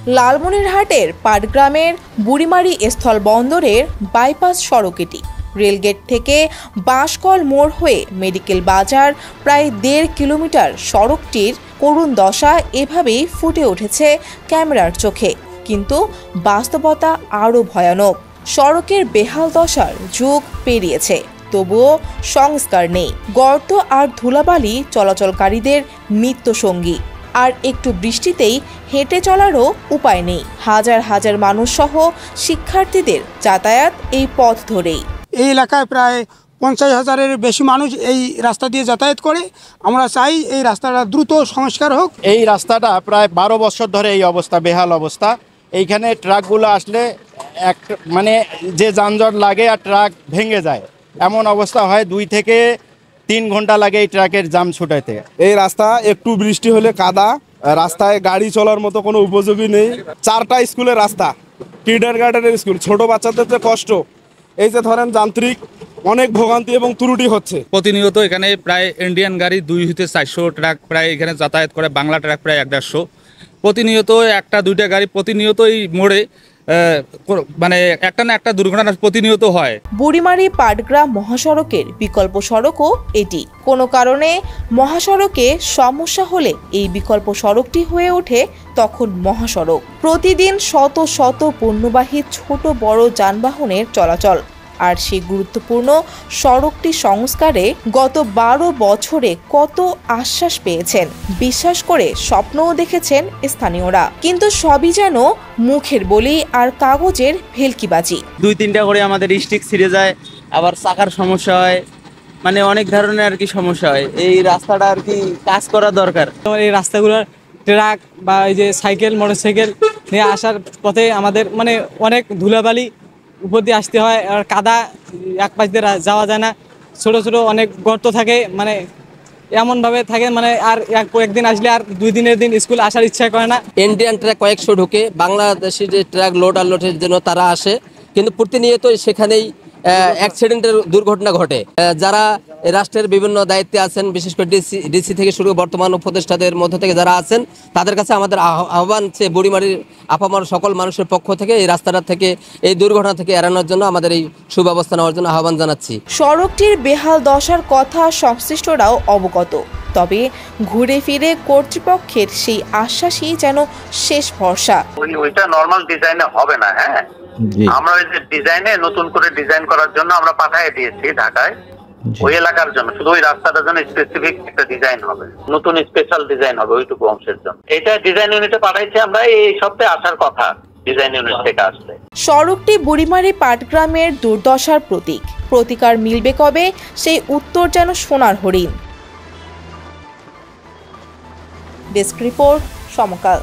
লালমনিরহাটের পাটগ্রামের বুড়িমারি স্থলবন্দরের বাইপাস সড়ক এটি। রেলগেট থেকে বাঁশকল মোড় হয়ে মেডিকেল বাজার প্রায় ১.৫ কিলোমিটার সড়কটির করুণ দশা এভাবেই ফুটে উঠেছে ক্যামেরার চোখে। কিন্তু বাস্তবতা আরও ভয়ানক। সড়কের বেহাল দশার যুগ পেরিয়েছে, তবুও সংস্কার নেই। গর্ত আর ধুলাবালি চলাচলকারীদের নিত্যসঙ্গী। আর একটু বৃষ্টিতেই হেঁটে চলারও উপায় নেই। হাজার হাজার মানুষ সহ শিক্ষার্থীদের যাতায়াত এই পথ ধরেই। এই এলাকায় প্রায় ৫০,০০০-এর বেশি মানুষ এই রাস্তা দিয়ে যাতায়াত করে। আমরা চাই এই রাস্তাটা দ্রুত সংস্কার হোক। এই রাস্তাটা প্রায় ১২ বছর ধরে এই অবস্থা, বেহাল অবস্থা। এইখানে ট্রাকগুলো আসলে মানে যে যানজট লাগে আর ট্রাক ভেঙে যায়, এমন অবস্থা হয়। ২ থেকে ৩ ঘন্টা লাগে এই ট্রাকের জাম ছুটাইতে। এই রাস্তা একটু বৃষ্টি হলে কাদা, রাস্তায় গাড়ি চলার মতো কোনো উপযোগী নেই। ৪টা স্কুলের রাস্তা, কিন্ডারগার্টেনের স্কুল, ছোট বাচ্চাদের যে কষ্ট, এই যে ধরেন যান্ত্রিক অনেক ভোগান্তি এবং ত্রুটি হচ্ছে। প্রতিনিয়ত এখানে প্রায় ইন্ডিয়ান গাড়ি ২ থেকে ৪০০ ট্রাক প্রায় এখানে যাতায়াত করে, বাংলা ট্রাক প্রায় ১৫০। প্রতিনিয়ত একটা দুইটা গাড়ি প্রতিনিয়ত এই মোড়ে মানে একটা না একটা দুর্ঘটনা প্রতিনিয়ত হয়। বুড়িমারি পাটগ্রাম মহাসড়কের বিকল্প সড়কও এটি। কোনো কারণে মহাসড়কে সমস্যা হলে এই বিকল্প সড়কটি হয়ে ওঠে তখন মহাসড়ক। প্রতিদিন শত শত পণ্যবাহী ছোট বড় যানবাহনের চলাচল। আর সেই গুরুত্বপূর্ণ সড়কটি সংস্কারে গত ১২ বছরে কত আশ্বাস পেয়েছেন, বিশ্বাস করে স্বপ্নও দেখেছেন স্থানীয়রা। কিন্তু সবই যেন মুখের বলি আর কাগজের ভেলকিবাজি। ২-৩টা করে আমাদের স্টিক ছিঁড়ে যায়, আবার চাকার সমস্যা হয়, মানে অনেক ধরনের আর কি সমস্যা হয়। এই রাস্তাটা আর কি কাজ করা দরকার। এই রাস্তাগুলোর ট্রাক বা এই যে সাইকেল মোটরসাইকেল নিয়ে আসার পথে আমাদের মানে অনেক ধুলাবালি উপর দিয়ে আসতে হয়, আর কাদা এক পাশ দিয়ে যাওয়া যায় না। ছোট ছোট অনেক গর্ত থাকে, মানে এমনভাবে থাকে মানে আর একদিন আসলে আর ২ দিনের দিন স্কুল আসার ইচ্ছা করে না। ইন্ডিয়ান ট্রাক কয়েকশো ঢুকে, বাংলাদেশি যে ট্রাক লোড আর লোডের জন্য তারা আসে, কিন্তু প্রতিনিয়ত সেখানেই অ্যাক্সিডেন্টের দুর্ঘটনা ঘটে। যারা রাষ্ট্রের বিভিন্ন দায়িত্বে আছেন, বিশেষ করে ডিসি থেকে শুরু বর্তমান উপদেষ্টাদের মধ্য থেকে যারা আছেন, তাদের কাছে আমাদের আহ্বান বুড়িমারির আপামর সকল মানুষের পক্ষ থেকে এই রাস্তাটা থেকে এই দুর্ঘটনা থেকে এড়ানোর জন্য আমাদের এই সুব্যবস্থা নেওয়ার জন্য আহ্বান জানাচ্ছি। সড়কটির বেহাল দশার কথা সংশ্লিষ্টরাও অবগত, তবে ঘুরে ফিরে কর্তৃপক্ষের সেই আশ্বাসই যেন শেষ ভরসা। ওইটা নরমাল ডিজাইনে হবে না। হ্যাঁ, আমরা ওই যে ডিজাইনে নতুন করে ডিজাইন করার জন্য আমরা পাঠিয়ে দিয়েছি ঢাকায়, ওই এলাকার জন্য শুধু ওই রাস্তাটার জন্য স্পেসিফিক একটা ডিজাইন হবে, নতুন স্পেশাল ডিজাইন হবে ওইটুকু অংশের জন্য। এটা ডিজাইন ইউনিটে পাঠাইছি আমরা, এই সপ্তাহে আসার কথা ডিজাইন ইউনিট থেকে আসলে। সড়কটি বুড়িমারি পাটগ্রামের দুর্দশার প্রতীক। প্রতিকার মিলবে কবে, সেই উত্তর যেন সোনার হরিণ। ডেস্ক রিপোর্ট, সমকাল।